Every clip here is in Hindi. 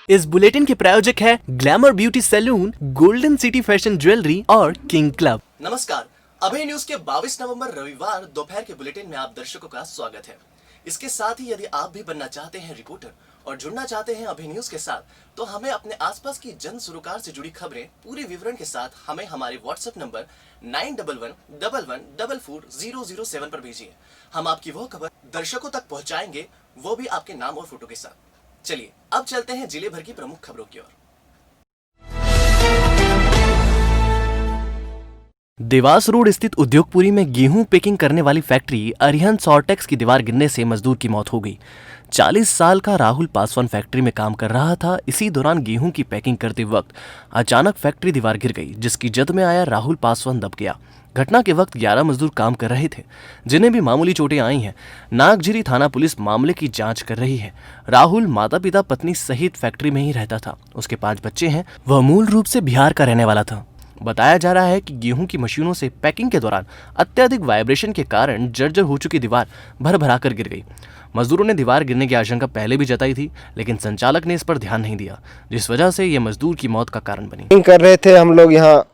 इस बुलेटिन के प्रायोजक है glamour beauty salon, golden city fashion jewellery और किंग क्लब। नमस्कार, अभय न्यूज के 22 नवंबर रविवार दोपहर के बुलेटिन में आप दर्शकों का स्वागत है। इसके साथ ही यदि आप भी बनना चाहते हैं रिपोर्टर और जुड़ना चाहते हैं अभय न्यूज के साथ, तो हमें अपने आसपास की जन सरोकार से जुड़ी खबरें पूरे विवरण के साथ हमें हमारे व्हाट्सएप नंबर 9111114007 पर भेजिए। हम आपकी वो खबर दर्शकों तक पहुंचाएंगे, वो भी आपके नाम और फोटो के साथ। चलिए अब चलते हैं जिले भर की प्रमुख खबरों की ओर। देवास रोड स्थित उद्योगपुरी में गेहूं पैकिंग करने वाली फैक्ट्री अरिहंत सॉर्टेक्स की दीवार गिरने से मजदूर की मौत हो गई। 40 साल का राहुल पासवान फैक्ट्री में काम कर रहा था। इसी दौरान गेहूं की पैकिंग करते वक्त अचानक फैक्ट्री दीवार गिर गई, जिसकी जद में आया राहुल पासवान दब गया। घटना के वक्त 11 मजदूर काम कर रहे थे, जिन्हें भी मामूली चोटें आई हैं। नागझिरी थाना पुलिस मामले की जांच कर रही है। राहुल माता पिता पत्नी सहित फैक्ट्री में ही रहता था। उसके 5 बच्चे हैं। वह मूल रूप से बिहार का रहने वाला था। बताया जा रहा है कि गेहूं की मशीनों से पैकिंग के दौरान अत्यधिक वाइब्रेशन के कारण जर्जर हो चुकी दीवार भर कर गिर गई। मजदूरों ने दीवार गिरने की आशंका पहले भी जताई थी, लेकिन संचालक ने इस पर ध्यान नहीं दिया, जिस वजह से ये मजदूर की मौत का कारण बनी। कर रहे थे हम लोग यहाँ,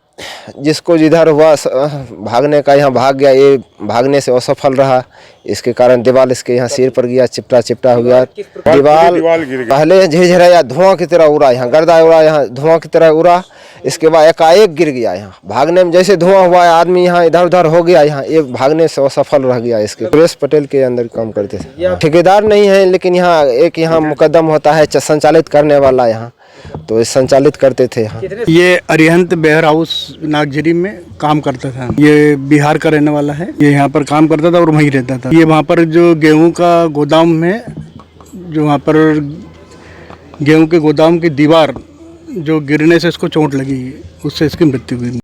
जिसको जिधर हुआ भागने का यहाँ भाग गया। ये भागने से असफल रहा, इसके कारण दीवार इसके यहाँ सिर पर गया, चिपटा हो गया। दीवार पहले झिरझिरा या धुआं की तरह उड़ा, यहाँ गर्दा उड़ा, यहाँ धुआं की तरह उड़ा। इसके बाद एकाएक गिर गया। यहाँ भागने में जैसे धुआं हुआ, आदमी यहाँ इधर उधर हो गया। यहाँ ये भागने से असफल रह गया। इसके सुरेश पटेल के अंदर काम करते थे। ठेकेदार नहीं है, लेकिन यहाँ एक मुकदम होता है संचालित करने वाला, यहाँ तो इस संचालित करते थे। यहाँ ये अरिहंत वेयर हाउस नागझिरी में काम करता था। ये बिहार का रहने वाला है। ये यहाँ पर काम करता था और वहीं रहता था। ये वहाँ पर जो गेहूं का गोदाम में, जो वहाँ पर गेहूं के गोदाम की दीवार जो गिरने से इसको चोट लगी, उससे इसकी मृत्यु हुई।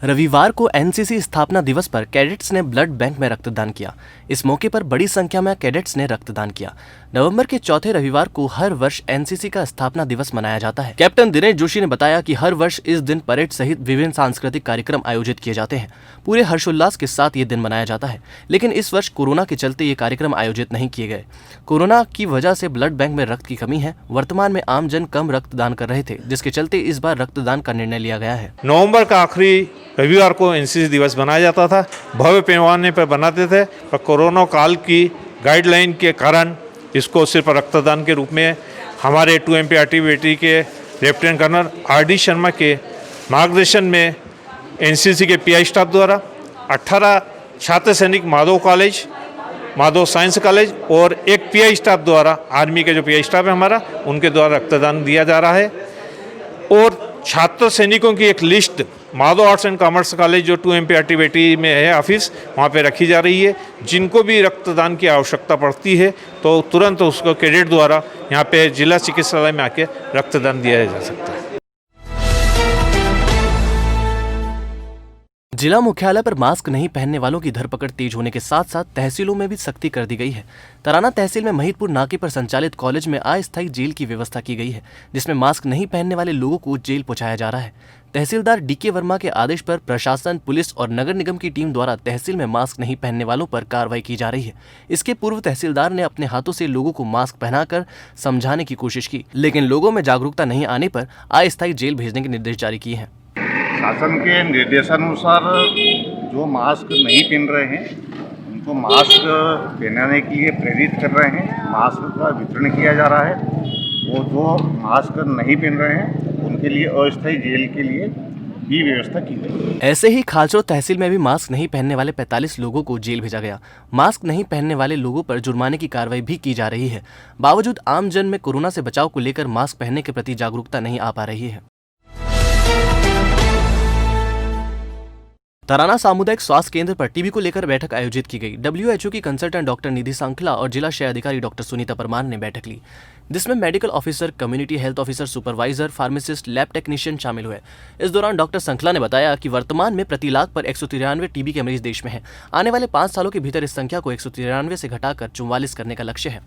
रविवार को एनसीसी स्थापना दिवस पर कैडेट्स ने ब्लड बैंक में रक्तदान किया। इस मौके पर बड़ी संख्या में कैडेट्स ने रक्तदान किया। नवंबर के चौथे रविवार को हर वर्ष एनसीसी का स्थापना दिवस मनाया जाता है। कैप्टन दिनेश जोशी ने बताया कि हर वर्ष इस दिन परेड सहित विभिन्न सांस्कृतिक कार्यक्रम आयोजित किए जाते हैं। पूरे हर्षोल्लास के साथ ये दिन मनाया जाता है, लेकिन इस वर्ष कोरोना के चलते ये कार्यक्रम आयोजित नहीं किए गए। कोरोना की वजह से ब्लड बैंक में रक्त की कमी है। वर्तमान में आमजन कम रक्तदान कर रहे थे, जिसके चलते इस बार रक्तदान का निर्णय लिया गया है। नवंबर का आखिरी रविवार को एनसीसी दिवस बनाया जाता था। भव्य पैमाने पर बनाते थे, पर कोरोना काल की गाइडलाइन के कारण इसको सिर्फ रक्तदान के रूप में हमारे 2MP आर्टिलरी के लेफ्टिनेंट कर्नल RD शर्मा के मार्गदर्शन में एनसीसी के PI स्टाफ द्वारा 18 छात्र सैनिक Madhav college, Madhav science college और एक PI स्टाफ द्वारा, आर्मी के जो PI स्टाफ है हमारा, उनके द्वारा रक्तदान दिया जा रहा है। और छात्र सैनिकों की एक list Madhav arts and commerce college जो 2MP आर्टिलरी में है ऑफिस, वहाँ पे रखी जा रही है। जिनको भी रक्तदान की आवश्यकता पड़ती है तो तुरंत उसको कैडेट द्वारा यहाँ पे जिला चिकित्सालय में आके रक्तदान दिया जा सकता है। जिला मुख्यालय पर मास्क नहीं पहनने वालों की धरपकड़ तेज होने के साथ साथ तहसीलों में भी सख्ती कर दी गई है। तराना तहसील में महिदपुर नाके पर संचालित कॉलेज में अस्थायी जेल की व्यवस्था की गई है, जिसमें मास्क नहीं पहनने वाले लोगों को जेल पहुंचाया जा रहा है। तहसीलदार DK वर्मा के आदेश पर प्रशासन, पुलिस और नगर निगम की टीम द्वारा तहसील में मास्क नहीं पहनने वालों पर कार्रवाई की जा रही है। इसके पूर्व तहसीलदार ने अपने हाथों से लोगों को मास्क पहनाकर समझाने की कोशिश की, लेकिन लोगों में जागरूकता नहीं आने पर अस्थायी जेल भेजने के निर्देश जारी किए हैं। शासन के निर्देशानुसार जो मास्क नहीं पहन रहे हैं उनको मास्क पहनाने के लिए प्रेरित कर रहे हैं। मास्क का वितरण किया जा रहा है। वो जो मास्क नहीं पहन रहे हैं उनके लिए अस्थायी जेल के लिए भी व्यवस्था की गई। ऐसे ही खालचो तहसील में भी मास्क नहीं पहनने वाले 45 लोगों को जेल भेजा गया। मास्क नहीं पहनने वाले लोगों पर जुर्माने की कार्रवाई भी की जा रही है। बावजूद आम जन में कोरोना से बचाव को लेकर मास्क पहनने के प्रति जागरूकता नहीं आ पा रही है। तराना सामुदायिक स्वास्थ्य केंद्र पर टीबी को लेकर बैठक आयोजित की गई। WHO की कंसल्टेंट डॉक्टर निधि सांखला और जिला क्षय अधिकारी डॉक्टर सुनीता परमार ने बैठक ली, जिसमें medical officer, community health officer, supervisor, pharmacist, lab technician शामिल हुए। इस दौरान डॉक्टर सांखला ने बताया कि वर्तमान में प्रति लाख पर 193 टीबी के मरीज देश में हैं। आने वाले 5 सालों के भीतर इस संख्या को 193 से घटाकर 44 करने का लक्ष्य है,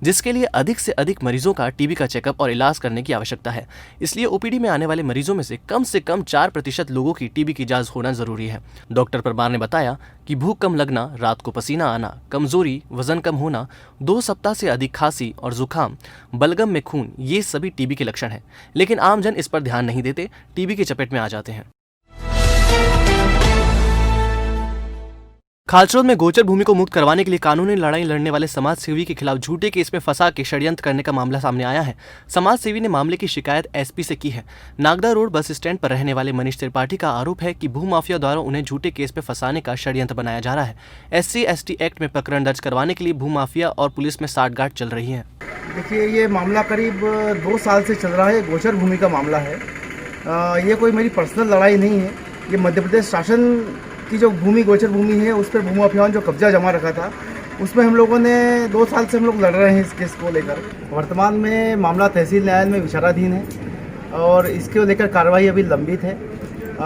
जिसके लिए अधिक से अधिक मरीजों का टीबी का चेकअप और इलाज करने की आवश्यकता है। इसलिए OPD में आने वाले मरीजों में से कम 4% लोगों की टीबी की जांच होना जरूरी है। डॉक्टर परमार ने बताया कि भूख कम लगना, रात को पसीना आना, कमजोरी, वजन कम होना, 2 सप्ताह से अधिक खांसी और जुकाम, बलगम में खून, ये सभी टीबी के लक्षण हैं। लेकिन आमजन इस पर ध्यान नहीं देते, टीबी की चपेट में आ जाते हैं। खालचरोद में गोचर भूमि को मुक्त करवाने के लिए कानूनी लड़ाई लड़ने वाले समाज सेवी के खिलाफ झूठे केस में फंसा के षड्यंत्र करने का मामला सामने आया है। समाज सेवी ने मामले की शिकायत एसपी से की है। नागदा रोड बस स्टैंड पर रहने वाले मनीष त्रिपाठी का आरोप है कि भूमाफिया द्वारा उन्हें झूठे केस में फंसाने का षड्यंत्र बनाया जा रहा है। SC/ST एक्ट में प्रकरण दर्ज करवाने के लिए भूमाफिया और पुलिस में साठगांठ चल रही है। देखिए, ये मामला करीब 2 साल से चल रहा है। गोचर भूमि का मामला है। ये कोई मेरी पर्सनल लड़ाई नहीं है। ये मध्य प्रदेश शासन की जो भूमि गोचर भूमि है उस पर भूमाफियाओं ने जो कब्जा जमा रखा था, उसमें हम लोगों ने 2 साल से हम लोग लड़ रहे हैं इस केस को लेकर। वर्तमान में मामला तहसील न्यायालय में विचाराधीन है और इसको लेकर कार्रवाई अभी लंबित है।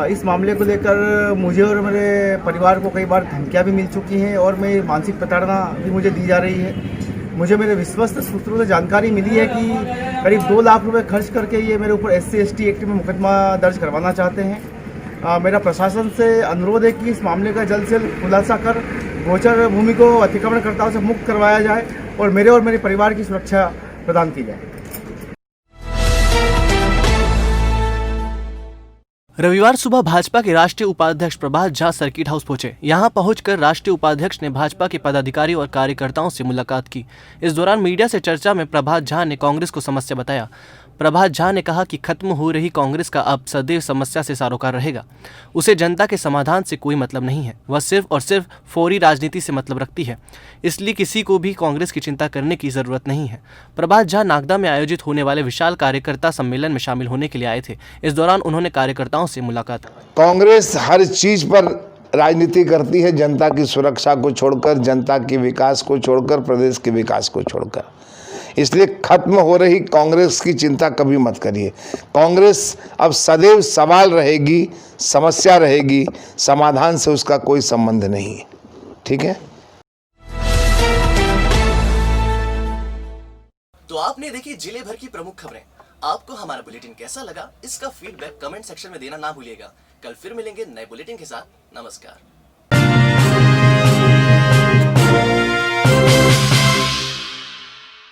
इस मामले को लेकर मुझे और मेरे परिवार को कई बार धमकियाँ भी मिल चुकी हैं और मैं मानसिक प्रताड़ना भी मुझे दी जा रही है। मुझे मेरे विश्वस्त सूत्रों से जानकारी मिली है कि करीब 2 लाख रुपए खर्च करके ये मेरे ऊपर SC/ST एक्ट में मुकदमा दर्ज करवाना चाहते हैं। मेरा प्रशासन से अनुरोध है कि इस मामले का जल्द से जल्द खुलासा कर गोचर भूमि को अतिक्रमणकर्ताओं से मुक्त करवाया जाए और मेरे परिवार की सुरक्षा प्रदान की जाए। रविवार सुबह भाजपा के राष्ट्रीय उपाध्यक्ष प्रभात झा सर्किट हाउस पहुंचे। यहां पहुंचकर राष्ट्रीय उपाध्यक्ष ने भाजपा के पदाधिकारी और कार्यकर्ताओं से मुलाकात की। इस दौरान मीडिया से चर्चा में प्रभात झा ने कांग्रेस को समस्या बताया। प्रभात झा ने कहा कि खत्म हो रही कांग्रेस का अब सदैव समस्या से सरोकार रहेगा। उसे जनता के समाधान से कोई मतलब नहीं है। वह सिर्फ और सिर्फ फौरी राजनीति से मतलब रखती है, इसलिए किसी को भी कांग्रेस की चिंता करने की जरूरत नहीं है। प्रभात झा नागदा में आयोजित होने वाले विशाल कार्यकर्ता सम्मेलन में शामिल होने के लिए आए थे। इस दौरान उन्होंने कार्यकर्ताओं से मुलाकात की। कांग्रेस हर चीज पर राजनीति करती है, जनता की सुरक्षा को छोड़कर, जनता के विकास को छोड़कर, प्रदेश के विकास को छोड़कर। इसलिए खत्म हो रही कांग्रेस की चिंता कभी मत करिए। कांग्रेस अब सदैव सवाल रहेगी, समस्या रहेगी, समाधान से उसका कोई संबंध नहीं है। ठीक है। तो आपने देखी जिले भर की प्रमुख खबरें। आपको हमारा बुलेटिन कैसा लगा, इसका फीडबैक कमेंट सेक्शन में देना ना भूलिएगा। कल फिर मिलेंगे नए बुलेटिन के साथ। नमस्कार।